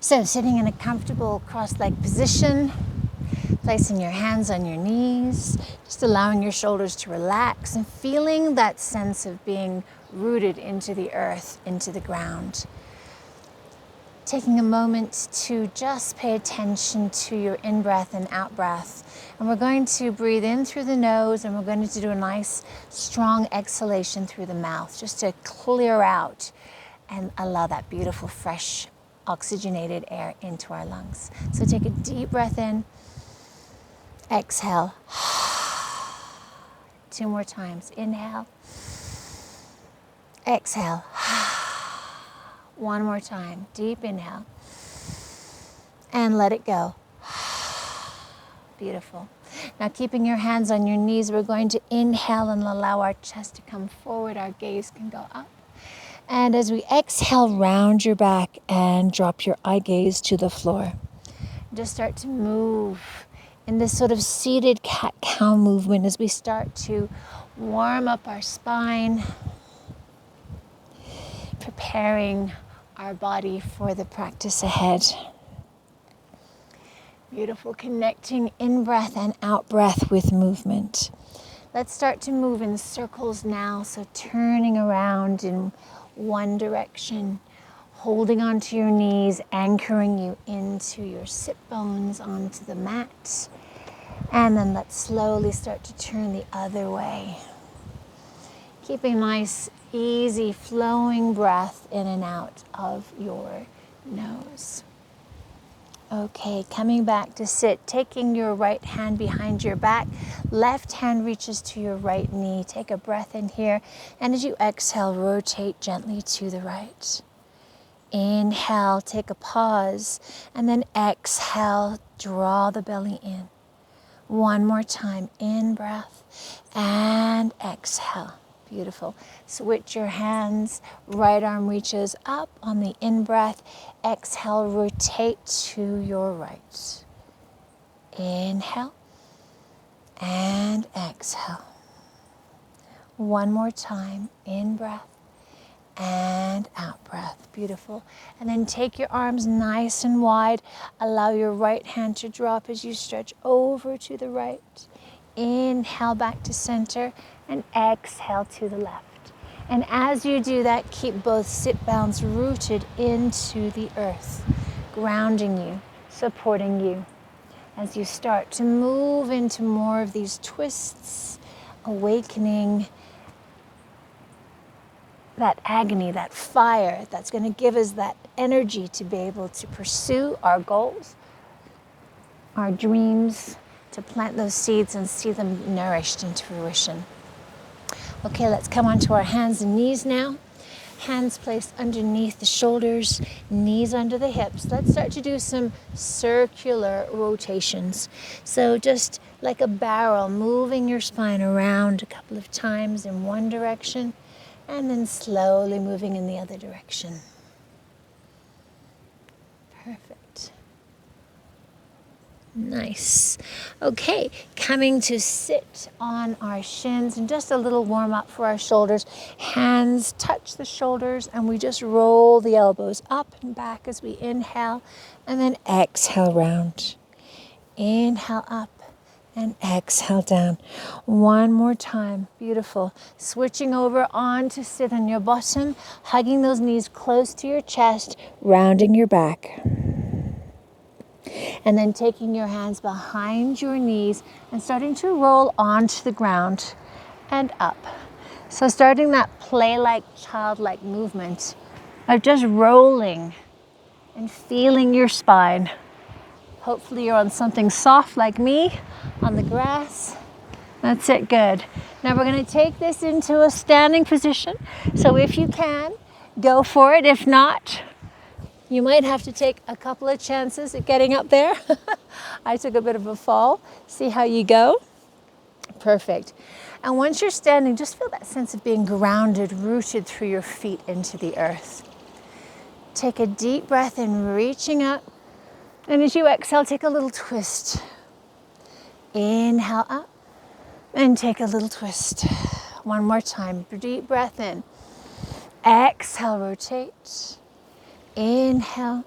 So sitting in a comfortable cross-legged position, placing your hands on your knees, just allowing your shoulders to relax and feeling that sense of being rooted into the earth, into the ground. Taking a moment to just pay attention to your in-breath and out-breath. And we're going to breathe in through the nose, and we're going to do a nice, strong exhalation through the mouth, just to clear out and allow that beautiful, fresh, oxygenated air into our lungs. So take a deep breath in, exhale. 2 more times. Inhale, exhale. 1 more time. Deep inhale. And let it go. Beautiful. Now keeping your hands on your knees, we're going to inhale and allow our chest to come forward. Our gaze can go up. And as we exhale, round your back and drop your eye gaze to the floor. Just start to move in this sort of seated cat-cow movement as we start to warm up our spine, preparing our body for the practice ahead. Beautiful, connecting in-breath and out-breath with movement. Let's start to move in circles now, so turning around in one direction, holding onto your knees, anchoring you into your sit bones onto the mat. And then let's slowly start to turn the other way. Keeping nice, easy, flowing breath in and out of your nose. Okay, coming back to sit, taking your right hand behind your back, left hand reaches to your right knee. Take a breath in here, and as you exhale, rotate gently to the right. Inhale, take a pause, and then exhale, draw the belly in. 1 more time, in breath, and exhale. Beautiful. Switch your hands. Right arm reaches up on the in-breath. Exhale, rotate to your right. Inhale and exhale. 1 more time. In-breath and out-breath. Beautiful. And then take your arms nice and wide. Allow your right hand to drop as you stretch over to the right. Inhale back to center and exhale to the left. And as you do that, keep both sit bones rooted into the earth, grounding you, supporting you. As you start to move into more of these twists, awakening that agni, that fire that's going to give us that energy to be able to pursue our goals, our dreams, to plant those seeds and see them nourished into fruition. Okay, let's come onto our hands and knees now. Hands placed underneath the shoulders, knees under the hips. Let's start to do some circular rotations. So just like a barrel, moving your spine around a couple of times in one direction, and then slowly moving in the other direction. Perfect. Nice. Okay, coming to sit on our shins, and just a little warm up for our shoulders. Hands touch the shoulders, and we just roll the elbows up and back as we inhale, and then exhale round. Inhale up and exhale down. 1 more time. Beautiful. Switching over on to sit on your bottom, hugging those knees close to your chest, rounding your back. And then taking your hands behind your knees and starting to roll onto the ground and up. So starting that play-like, childlike movement of just rolling and feeling your spine. Hopefully you're on something soft like me, on the grass. That's it, good. Now we're going to take this into a standing position. So if you can, go for it. If not, you might have to take a couple of chances at getting up there. I took a bit of a fall. See how you go. Perfect. And once you're standing, just feel that sense of being grounded, rooted through your feet into the earth. Take a deep breath in, reaching up. And as you exhale, take a little twist. Inhale up and take a little twist. 1 more time. Deep breath in. Exhale, rotate. Inhale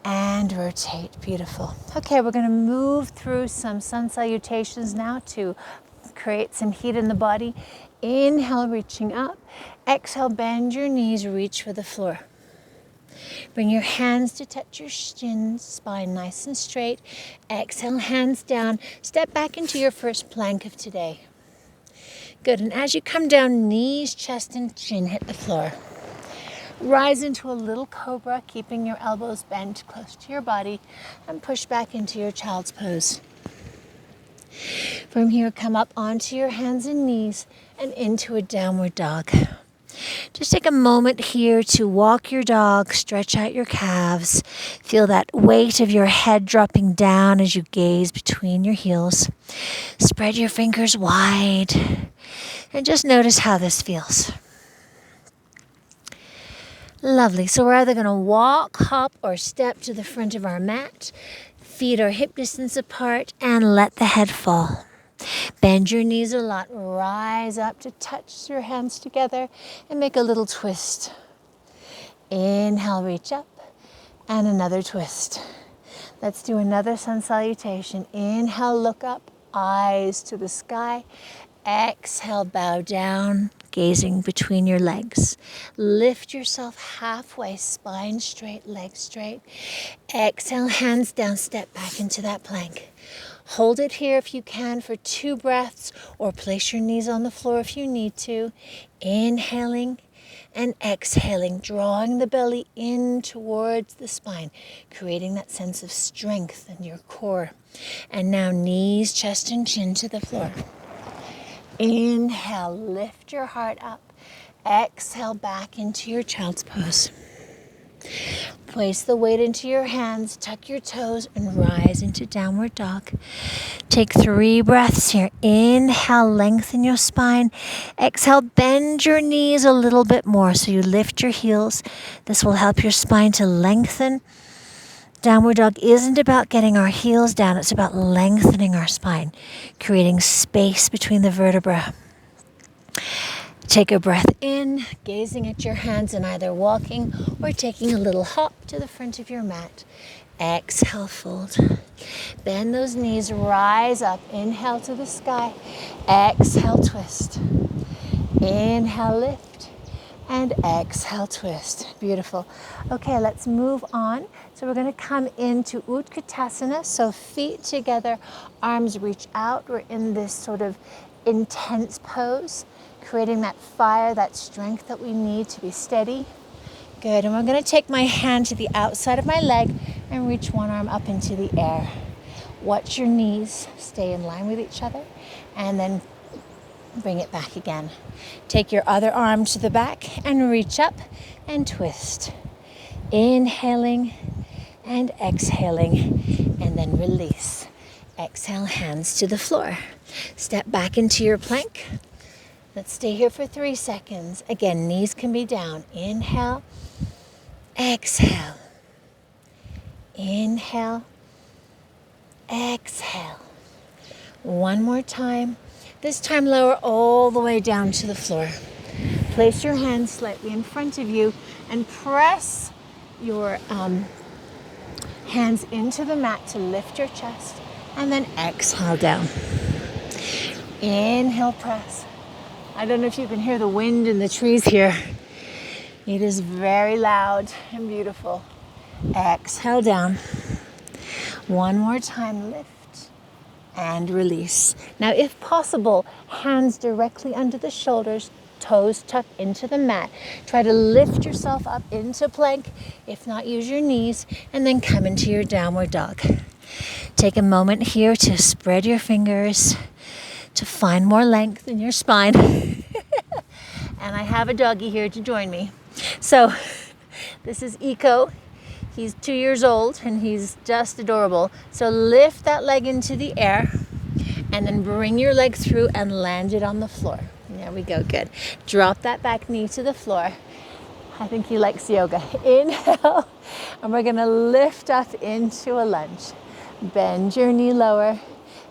and rotate. Beautiful. Okay, we're going to move through some sun salutations now to create some heat in the body. Inhale, reaching up. Exhale, bend your knees, reach for the floor. Bring your hands to touch your shins, spine nice and straight. Exhale, hands down. Step back into your first plank of today. Good, and as you come down, knees, chest, and chin hit the floor. Rise into a little cobra, keeping your elbows bent close to your body, and push back into your child's pose. From here, come up onto your hands and knees and into a downward dog. Just take a moment here to walk your dog, stretch out your calves, feel that weight of your head dropping down as you gaze between your heels. Spread your fingers wide and just notice how this feels. Lovely. So we're either going to walk, hop, or step to the front of our mat. Feet are hip distance apart and let the head fall. Bend your knees a lot. Rise up to touch your hands together and make a little twist. Inhale, reach up, and another twist. Let's do another sun salutation. Inhale, look up, eyes to the sky. Exhale, bow down, gazing between your legs. Lift yourself halfway, spine straight, legs straight. Exhale, hands down, step back into that plank. Hold it here if you can for 2 breaths, or place your knees on the floor if you need to. Inhaling and exhaling, drawing the belly in towards the spine, creating that sense of strength in your core. And now knees, chest, and chin to the floor. Inhale, lift your heart up. Exhale, back into your child's pose. Place the weight into your hands, tuck your toes, and rise into downward dog. Take 3 breaths here. Inhale, lengthen your spine. Exhale, bend your knees a little bit more so you lift your heels. This will help your spine to lengthen. Downward dog isn't about getting our heels down. It's about lengthening our spine, creating space between the vertebrae. Take a breath in, gazing at your hands and either walking or taking a little hop to the front of your mat. Exhale, fold. Bend those knees, rise up. Inhale to the sky. Exhale, twist. Inhale, lift. And exhale, twist. Beautiful. Okay, let's move on. So we're going to come into Utkatasana. So feet together, arms reach out. We're in this sort of intense pose, creating that fire, that strength that we need to be steady. Good, and we're going to take my hand to the outside of my leg and reach one arm up into the air. Watch your knees stay in line with each other, and then bring it back again. Take your other arm to the back and reach up and twist. Inhaling and exhaling, and then release. Exhale, hands to the floor. Step back into your plank. Let's stay here for 3 seconds. Again, knees can be down. Inhale, exhale. Inhale, exhale. One more time. This time lower all the way down to the floor. Place your hands slightly in front of you and press your hands into the mat to lift your chest, and then exhale down. Inhale, press. I don't know if you can hear the wind in the trees here. It is very loud and beautiful. Exhale down. One more time, lift and release. Now, if possible, hands directly under the shoulders, toes tucked into the mat. Try to lift yourself up into plank. If not, use your knees, and then come into your downward dog. Take a moment here to spread your fingers, to find more length in your spine. And I have a doggy here to join me. So this is Eco. He's 2 years old and he's just adorable. So lift that leg into the air and then bring your leg through and land it on the floor. There we go, good. Drop that back knee to the floor. I think he likes yoga. Inhale, and we're gonna lift up into a lunge. Bend your knee lower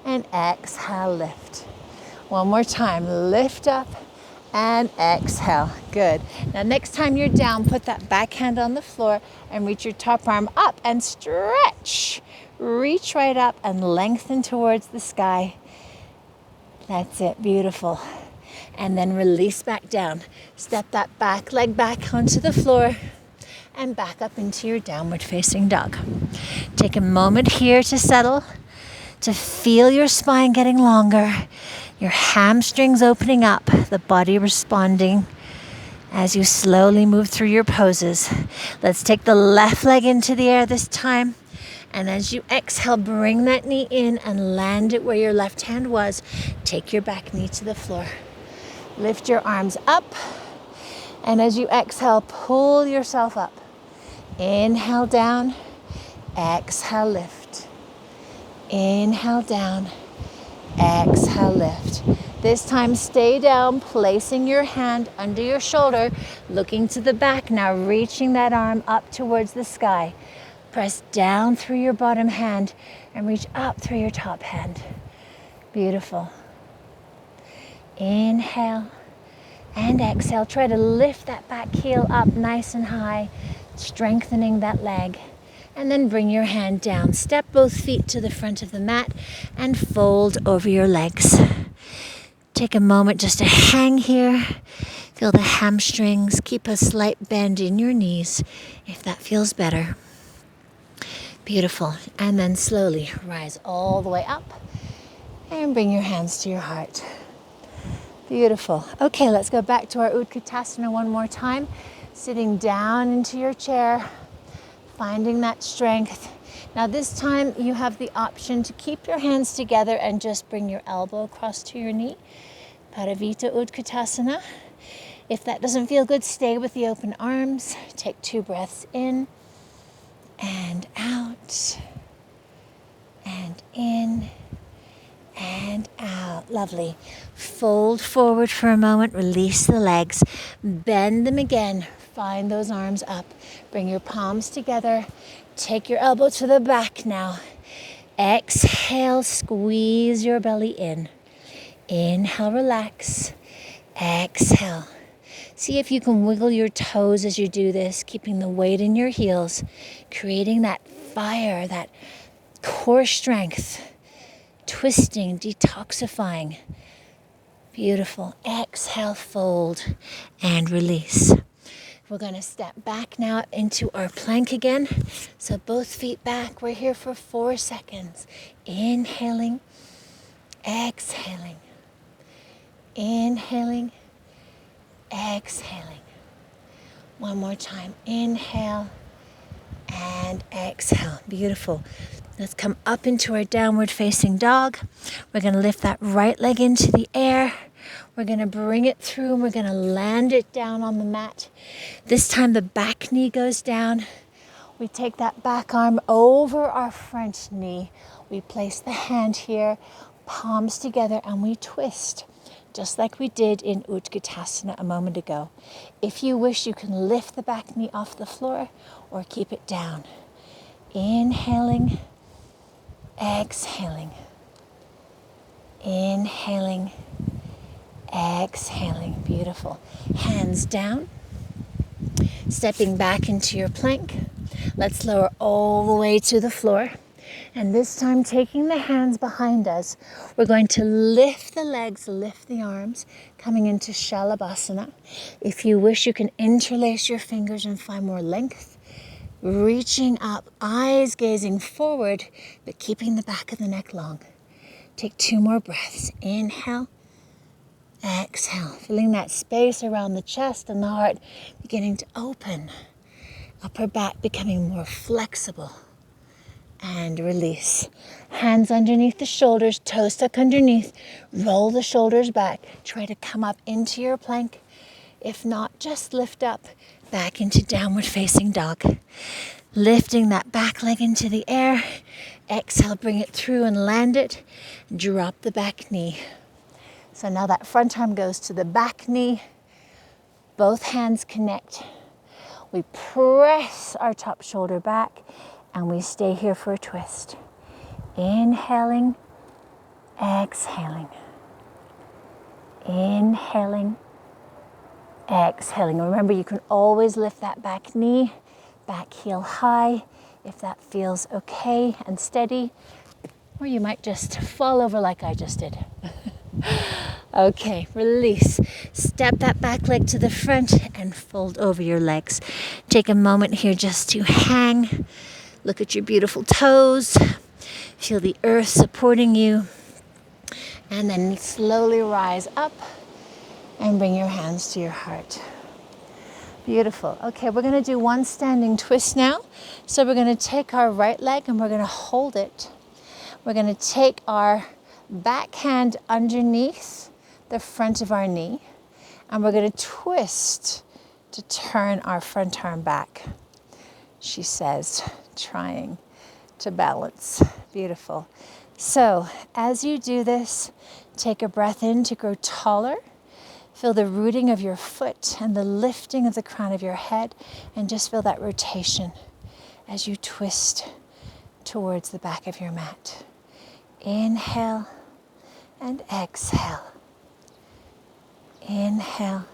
and exhale, lift. One more time, lift up and exhale. Good. Now next time you're down, put that back hand on the floor and reach your top arm up and stretch. Reach right up and lengthen towards the sky. That's it. Beautiful. And then release back down. Step that back leg back onto the floor and back up into your downward facing dog. Take a moment here to settle, to feel your spine getting longer, your hamstrings opening up, the body responding as you slowly move through your poses. Let's take the left leg into the air this time. And as you exhale, bring that knee in and land it where your left hand was. Take your back knee to the floor. Lift your arms up. And as you exhale, pull yourself up. Inhale down. Exhale, lift. Inhale down. Exhale, lift. This time stay down, placing your hand under your shoulder, looking to the back now, reaching that arm up towards the sky. Press down through your bottom hand and reach up through your top hand. Beautiful. Inhale and exhale. Try to lift that back heel up nice and high, strengthening that leg. And then bring your hand down. Step both feet to the front of the mat and fold over your legs. Take a moment just to hang here. Feel the hamstrings. Keep a slight bend in your knees if that feels better. Beautiful. And then slowly rise all the way up and bring your hands to your heart. Beautiful. Okay, let's go back to our Utkatasana one more time. Sitting down into your chair, finding that strength. Now this time you have the option to keep your hands together and just bring your elbow across to your knee. Paravita Utkatasana. If that doesn't feel good, stay with the open arms. Take 2 breaths in and out and in and out. Lovely. Fold forward for a moment, release the legs, bend them again, find those arms up, bring your palms together, take your elbow to the back now. Exhale, squeeze your belly in. Inhale, relax. Exhale. See if you can wiggle your toes as you do this, keeping the weight in your heels, creating that fire, that core strength, twisting, detoxifying. Beautiful. Exhale, fold, and release. We're going to step back now into our plank again. So both feet back. We're here for 4 seconds. Inhaling, exhaling. Inhaling, exhaling. One more time. Inhale and exhale. Beautiful. Let's come up into our downward facing dog. We're going to lift that right leg into the air. We're going to bring it through and we're going to land it down on the mat. This time the back knee goes down. We take that back arm over our front knee. We place the hand here, palms together, and we twist, just like we did in Utkatasana a moment ago. If you wish, you can lift the back knee off the floor or keep it down. Inhaling, exhaling. Inhaling, exhaling. Beautiful. Hands down. Stepping back into your plank. Let's lower all the way to the floor. And this time, taking the hands behind us, we're going to lift the legs, lift the arms, coming into Shalabhasana. If you wish, you can interlace your fingers and find more length. Reaching up, eyes gazing forward, but keeping the back of the neck long. Take 2 more breaths. Inhale, exhale. Feeling that space around the chest and the heart beginning to open. Upper back becoming more flexible. And release. Hands underneath the shoulders, toes tuck underneath. Roll the shoulders back. Try to come up into your plank. If not, just lift up back into downward facing dog. Lifting that back leg into the air. Exhale, bring it through and land it. Drop the back knee. So now that front arm goes to the back knee. Both hands connect. We press our top shoulder back. And we stay here for a twist. Inhaling, exhaling. Inhaling, Exhaling. Remember, you can always lift that back knee, back heel high, if that feels okay and steady, or you might just fall over like I just did. Okay, release. Step that back leg to the front and fold over your legs. Take a moment here just to hang. Look at your beautiful toes. Feel the earth supporting you. And then slowly rise up and bring your hands to your heart. Beautiful. Okay, we're going to do one standing twist now. So we're going to take our right leg and we're going to hold it. We're going to take our back hand underneath the front of our knee, and we're going to twist to turn our front arm back, she says, trying to balance. Beautiful. So as you do this, take a breath in to grow taller. Feel the rooting of your foot and the lifting of the crown of your head, and just feel that rotation as you twist towards the back of your mat. Inhale and exhale. Inhale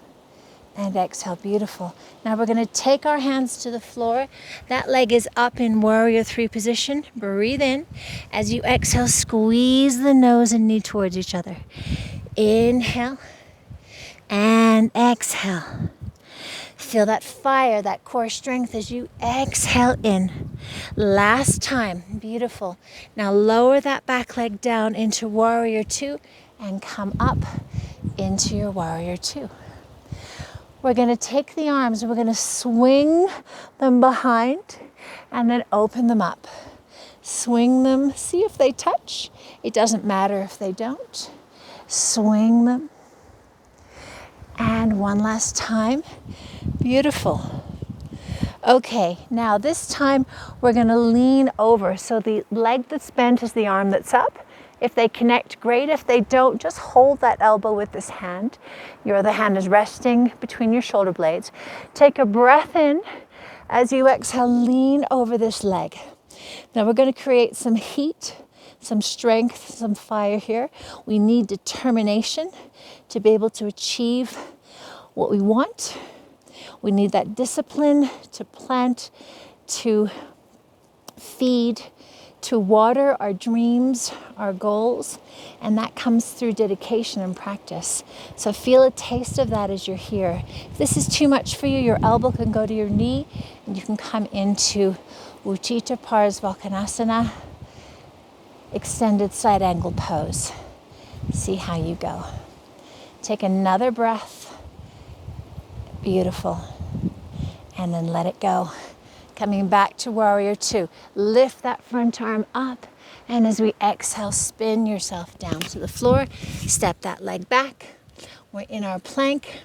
and exhale. Beautiful. Now we're going to take our hands to the floor. That leg is up in warrior 3 position. Breathe in. As you exhale, squeeze the nose and knee towards each other. Inhale and exhale. Feel that fire, that core strength as you exhale in. Last time. Beautiful. Now lower that back leg down into warrior 2 and come up into your warrior 2. We're going to take the arms and we're going to swing them behind and then open them up. Swing them. See if they touch. It doesn't matter if they don't. Swing them. And one last time. Beautiful. Okay, now this time we're going to lean over. So the leg that's bent is the arm that's up. If they connect, great. If they don't, just hold that elbow with this hand. Your other hand is resting between your shoulder blades. Take a breath in. As you exhale, lean over this leg. Now we're going to create some heat, some strength, some fire here. We need determination to be able to achieve what we want. We need that discipline to plant, to feed, to water our dreams, our goals, and that comes through dedication and practice. So feel a taste of that as you're here. If this is too much for you, your elbow can go to your knee and you can come into Utthita Parsvakonasana, extended side angle pose. See how you go. Take another breath. Beautiful. And then let it go. Coming back to warrior 2. Lift that front arm up. And as we exhale, spin yourself down to the floor. Step that leg back. We're in our plank.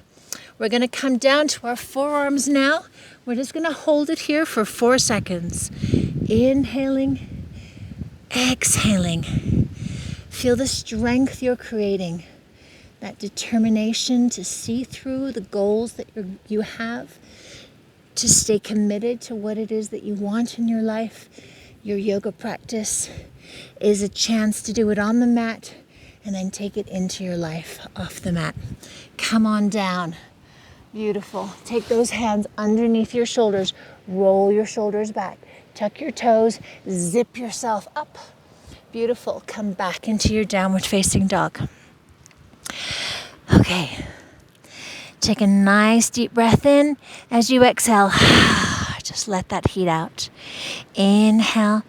We're going to come down to our forearms now. We're just going to hold it here for 4 seconds. Inhaling. Exhaling. Feel the strength you're creating. That determination to see through the goals that you have, to stay committed to what it is that you want in your life. Your yoga practice is a chance to do it on the mat and then take it into your life off the mat. Come on down. Beautiful. Take those hands underneath your shoulders. Roll your shoulders back. Tuck your toes. Zip yourself up. Beautiful. Come back into your downward facing dog. Okay, take a nice deep breath in. As you exhale, just let that heat out. Inhale.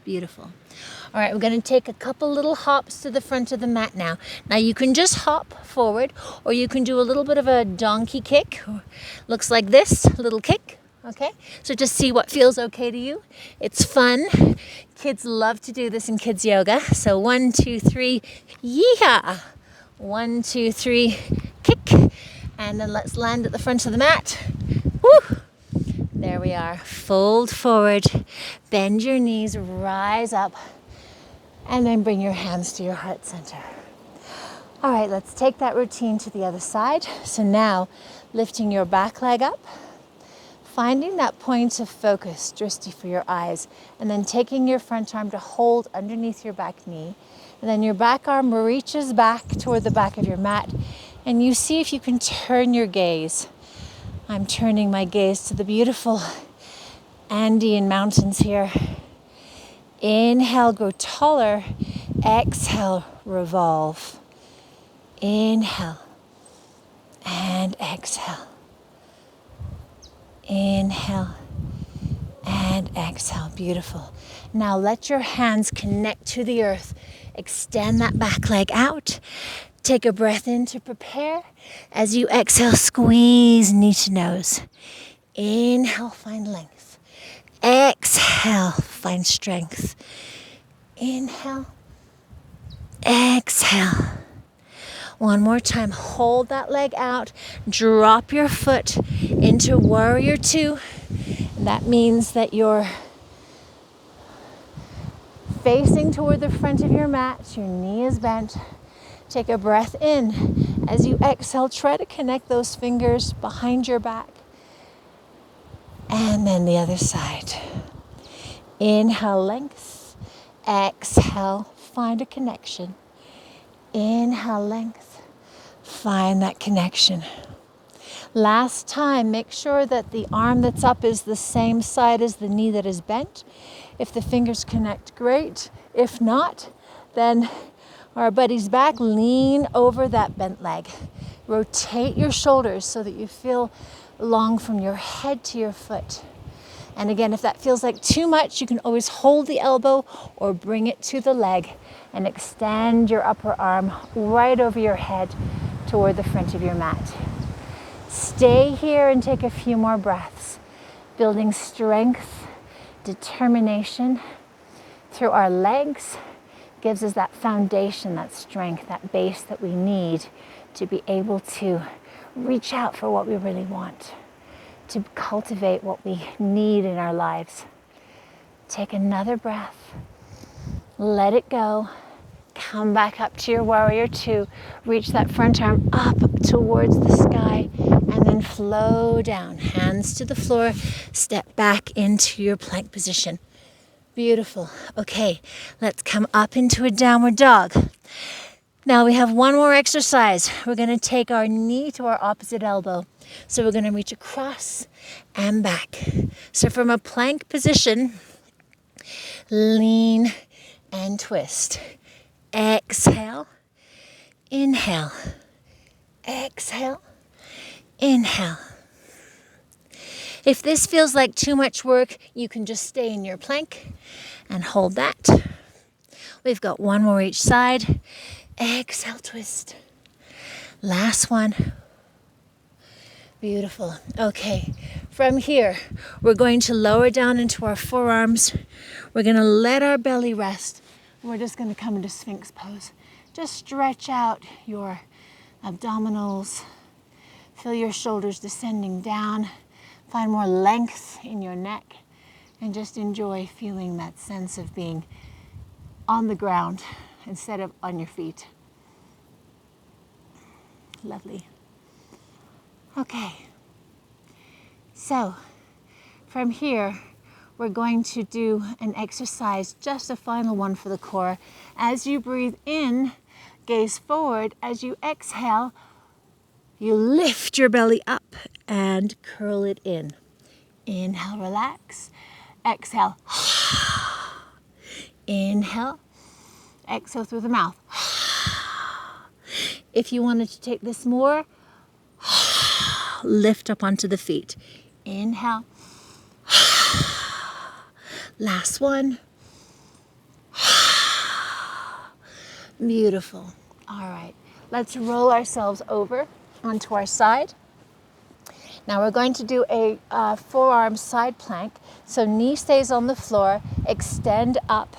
Beautiful. All right, we're going to take a couple little hops to the front of the mat now. Now you can just hop forward, or you can do a little bit of a donkey kick. Looks like this, little kick. Okay, so just see what feels okay to you. It's fun. Kids love to do this in kids yoga. So 1, 2, 3, yeehaw. 1, 2, 3, kick. And then let's land at the front of the mat. Woo! There we are. Fold forward, bend your knees, rise up, and then bring your hands to your heart center. All right, let's take that routine to the other side. So now lifting your back leg up, finding that point of focus, drishti for your eyes, and then taking your front arm to hold underneath your back knee. And then your back arm reaches back toward the back of your mat, And you see if you can turn your gaze. I'm turning my gaze to the beautiful Andean mountains here. Inhale, grow taller. Exhale, revolve. Inhale and exhale. Inhale and exhale. Beautiful. Now let your hands connect to the earth. Extend that back leg out. Take a breath in to prepare. As you exhale, squeeze knee to nose. Inhale, find length. Exhale, find strength. Inhale. Exhale. One more time. Hold that leg out. Drop your foot into warrior two. That means that you're facing toward the front of your mat. Your knee is bent. Take a breath in. As you exhale, try to connect those fingers behind your back. And then the other side. Inhale, length. Exhale, find a connection. Inhale, length. Find that connection. Last time, make sure that the arm that's up is the same side as the knee that is bent. If the fingers connect, great. If not, then our buddy's back, lean over that bent leg. Rotate your shoulders so that you feel long from your head to your foot. And again, if that feels like too much, you can always hold the elbow or bring it to the leg and extend your upper arm right over your head toward the front of your mat. Stay here and take a few more breaths, building strength, determination through our legs. Gives us that foundation, that strength, that base that we need to be able to reach out for what we really want, to cultivate what we need in our lives. Take another breath, let it go. Come back up to your warrior two. Reach that front arm up towards the sky and then flow down. Hands to the floor. Step back into your plank position. Beautiful. Okay, let's come up into a downward dog. Now we have one more exercise. We're going to take our knee to our opposite elbow. So we're going to reach across and back. So from a plank position, lean and twist. Exhale, inhale, exhale, inhale. If this feels like too much work, you can just stay in your plank and hold that. We've got one more each side. Exhale, twist. Last one. Beautiful. Okay, from here, we're going to lower down into our forearms. We're going to let our belly rest. We're just going to come into Sphinx pose. Just stretch out your abdominals. Feel your shoulders descending down. Find more length in your neck. And just enjoy feeling that sense of being on the ground instead of on your feet. Lovely. Okay. So, from here, we're going to do an exercise, just a final one for the core. As you breathe in, gaze forward. As you exhale, you lift your belly up and curl it in. Inhale, relax. Exhale. Inhale. Exhale through the mouth. If you wanted to take this more, lift up onto the feet. Inhale. Last one. Beautiful. All right. Let's roll ourselves over onto our side. Now we're going to do a forearm side plank. So knee stays on the floor. Extend up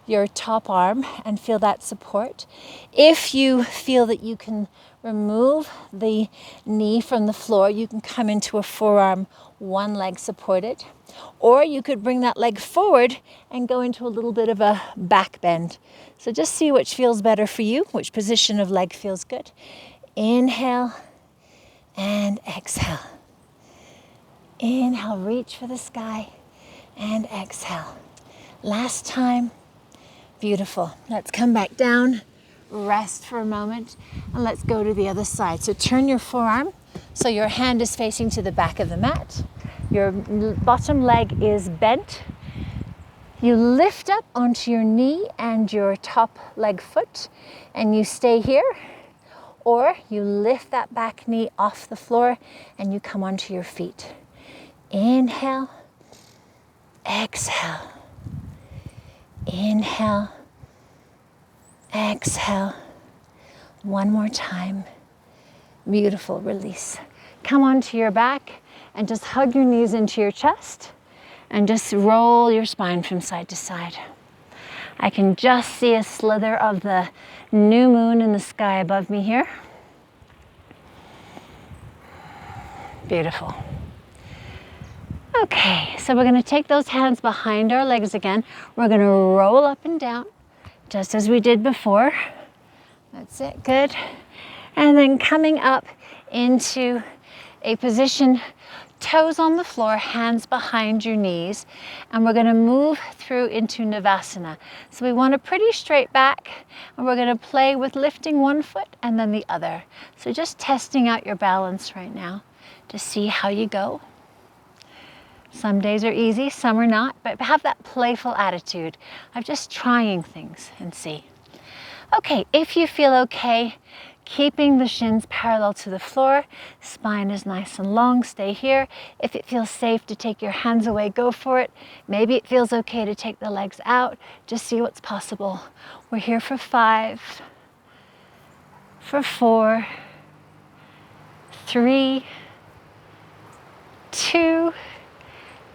your top arm and feel that support. If you feel that you can remove the knee from the floor, you can come into a forearm, one leg supported. Or you could bring that leg forward and go into a little bit of a back bend. So just see which feels better for you, which position of leg feels good. Inhale and exhale. Inhale, reach for the sky and exhale. Last time. Beautiful. Let's come back down, rest for a moment, and let's go to the other side. So turn your forearm so your hand is facing to the back of the mat. Your bottom leg is bent. You lift up onto your knee and your top leg foot, and you stay here, or you lift that back knee off the floor and you come onto your feet. Inhale, exhale. Inhale, exhale. One more time. Beautiful, release. Come onto your back and just hug your knees into your chest and just roll your spine from side to side. I can just see a slither of the new moon in the sky above me here. Beautiful. Okay, so we're gonna take those hands behind our legs again. We're gonna roll up and down, just as we did before. That's it, good. And then coming up into a position, toes on the floor, hands behind your knees, and we're gonna move through into Navasana. So we want a pretty straight back, and we're gonna play with lifting one foot and then the other. So just testing out your balance right now to see how you go. Some days are easy, some are not, but have that playful attitude of just trying things and see. Okay, if you feel okay, keeping the shins parallel to the floor, spine is nice and long, stay here. If it feels safe to take your hands away, go for it. Maybe it feels okay to take the legs out, just see what's possible. We're here for 5, for 4, 3, 2,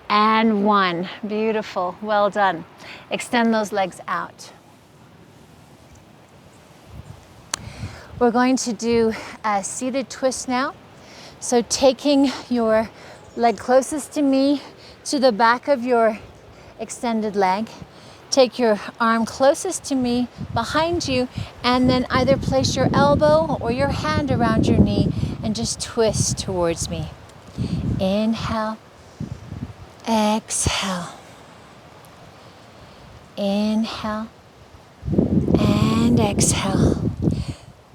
and 1. Beautiful, well done. Extend those legs out. We're going to do a seated twist now. So taking your leg closest to me to the back of your extended leg, take your arm closest to me behind you, and then either place your elbow or your hand around your knee and just twist towards me. Inhale, exhale. Inhale and exhale.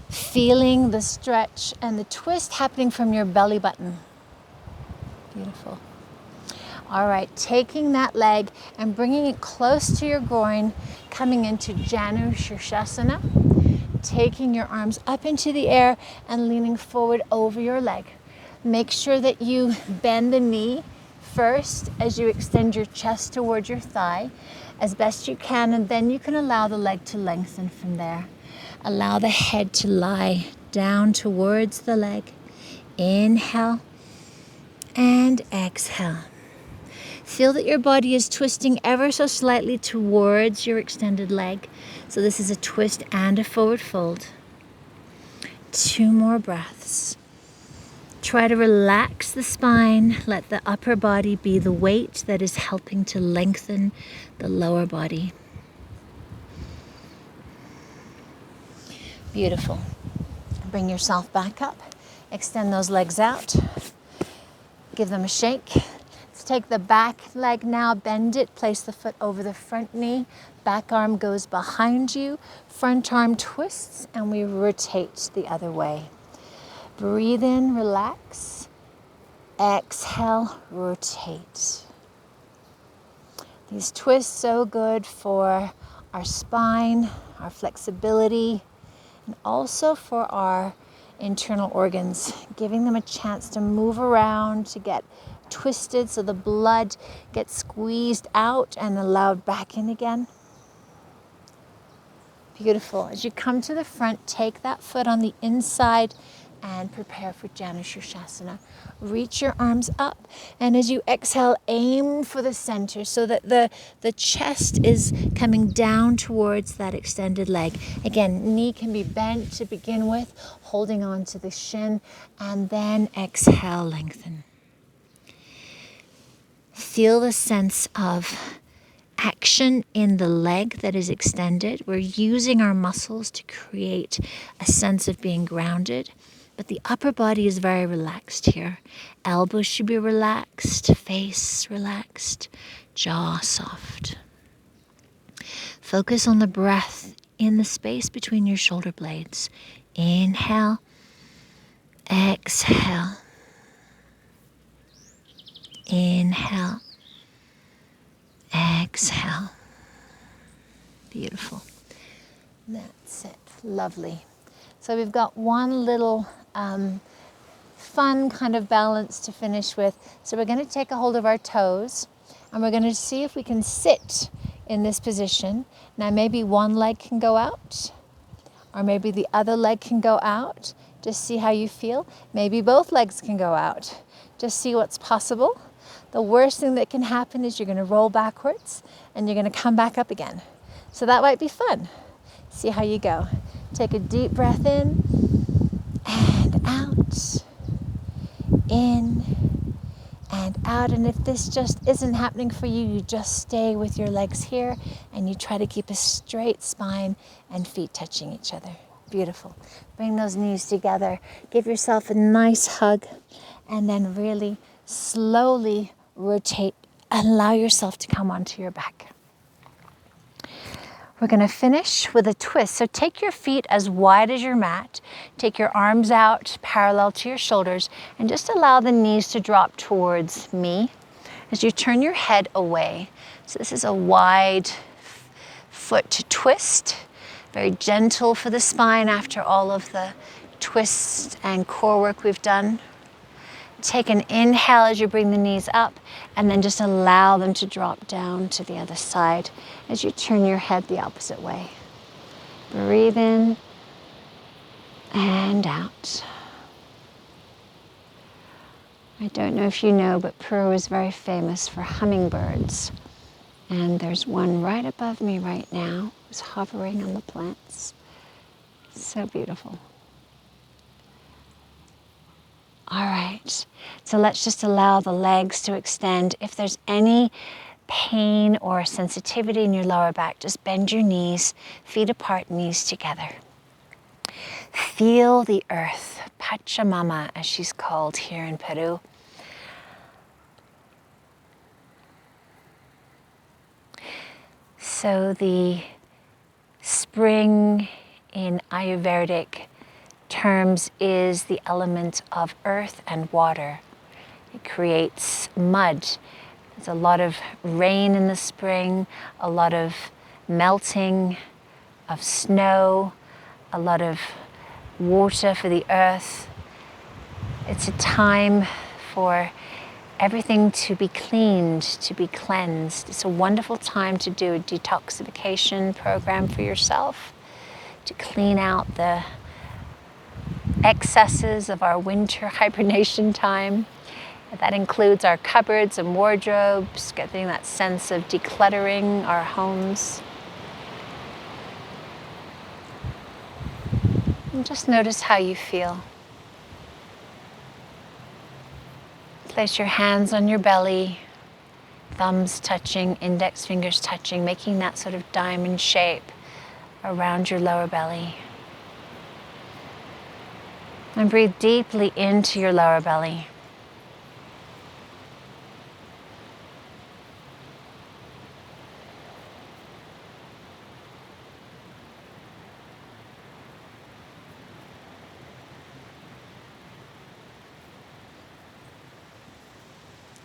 Feeling the stretch and the twist happening from your belly button. Beautiful. All right, taking that leg and bringing it close to your groin, coming into Janu Shirshasana, taking your arms up into the air and leaning forward over your leg. Make sure that you bend the knee first as you extend your chest towards your thigh as best you can, and then you can allow the leg to lengthen from there. Allow the head to lie down towards the leg. Inhale and exhale. Feel that your body is twisting ever so slightly towards your extended leg. So this is a twist and a forward fold. 2 more breaths. Try to relax the spine. Let the upper body be the weight that is helping to lengthen the lower body. Beautiful. Bring yourself back up. Extend those legs out. Give them a shake. Let's take the back leg now, bend it, place the foot over the front knee. Back arm goes behind you. Front arm twists, and we rotate the other way. Breathe in, relax. Exhale, rotate. These twists so good for our spine, our flexibility, and also for our internal organs, giving them a chance to move around, to get twisted so the blood gets squeezed out and allowed back in again. Beautiful. As you come to the front, take that foot on the inside and prepare for Janu Shirshasana. Reach your arms up, and as you exhale, aim for the center so that the chest is coming down towards that extended leg. Again, knee can be bent to begin with, holding on to the shin, and then exhale, lengthen. Feel the sense of action in the leg that is extended. We're using our muscles to create a sense of being grounded. But the upper body is very relaxed here. Elbows should be relaxed, face relaxed, jaw soft. Focus on the breath in the space between your shoulder blades. Inhale, exhale. Inhale, exhale. Beautiful. That's it. Lovely. So we've got one little fun kind of balance to finish with. So we're going to take a hold of our toes and we're going to see if we can sit in this position. Now maybe one leg can go out or maybe the other leg can go out. Just see how you feel. Maybe both legs can go out. Just see what's possible. The worst thing that can happen is you're going to roll backwards and you're going to come back up again. So that might be fun. See how you go. Take a deep breath in and out. In and out. And if this just isn't happening for you, you just stay with your legs here and you try to keep a straight spine and feet touching each other. Beautiful. Bring those knees together. Give yourself a nice hug and then really slowly rotate. Allow yourself to come onto your back. We're going to finish with a twist. So take your feet as wide as your mat. Take your arms out parallel to your shoulders and just allow the knees to drop towards me as you turn your head away. So this is a wide foot to twist. Very gentle for the spine after all of the twists and core work we've done. Take an inhale as you bring the knees up and then just allow them to drop down to the other side as you turn your head the opposite way. Breathe in and out. I don't know if you know, but Peru is very famous for hummingbirds. And there's one right above me right now who's hovering on the plants. So beautiful. All right, so let's just allow the legs to extend. If there's any pain or sensitivity in your lower back, just bend your knees, feet apart, knees together. Feel the earth, Pachamama as she's called here in Peru. So the spring in Ayurvedic terms is the element of earth and water. It creates mud. There's a lot of rain in the spring, a lot of melting of snow, a lot of water for the earth. It's a time for everything to be cleaned, to be cleansed. It's a wonderful time to do a detoxification program for yourself, to clean out the excesses of our winter hibernation time. That includes our cupboards and wardrobes, getting that sense of decluttering our homes. And just notice how you feel. Place your hands on your belly, thumbs touching, index fingers touching, making that sort of diamond shape around your lower belly. And breathe deeply into your lower belly.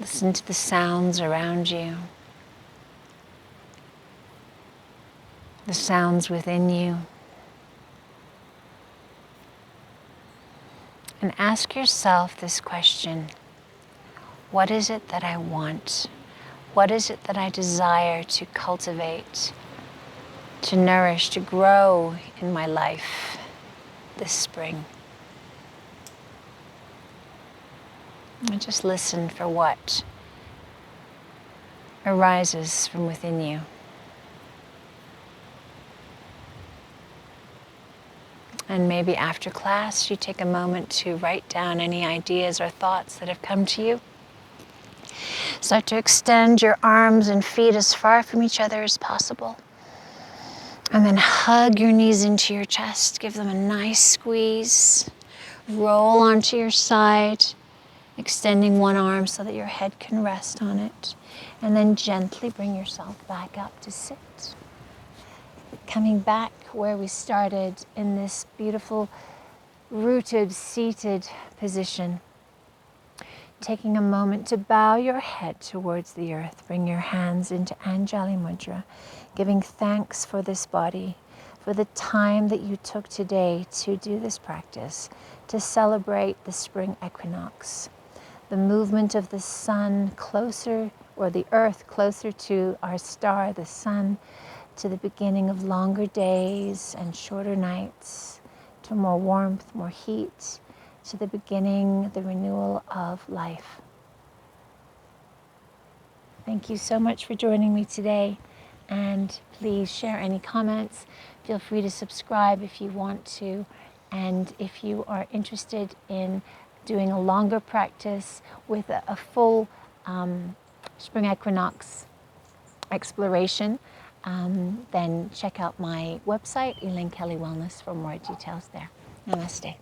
Listen to the sounds around you, the sounds within you. And ask yourself this question: what is it that I want? What is it that I desire to cultivate, to nourish, to grow in my life this spring? And just listen for what arises from within you. And maybe after class, you take a moment to write down any ideas or thoughts that have come to you. Start to extend your arms and feet as far from each other as possible. And then hug your knees into your chest. Give them a nice squeeze. Roll onto your side, extending one arm so that your head can rest on it. And then gently bring yourself back up to sit. Coming back where we started in this beautiful rooted, seated position. Taking a moment to bow your head towards the earth. Bring your hands into Anjali Mudra, giving thanks for this body, for the time that you took today to do this practice, to celebrate the spring equinox, the movement of the sun closer, or the earth closer to our star, the sun, to the beginning of longer days and shorter nights, to more warmth, more heat, to the beginning, the renewal of life. Thank you so much for joining me today, and please share any comments. Feel free to subscribe if you want to, and if you are interested in doing a longer practice with a full spring equinox exploration, then check out my website, Elaine Kelly Wellness, for more details there. Namaste.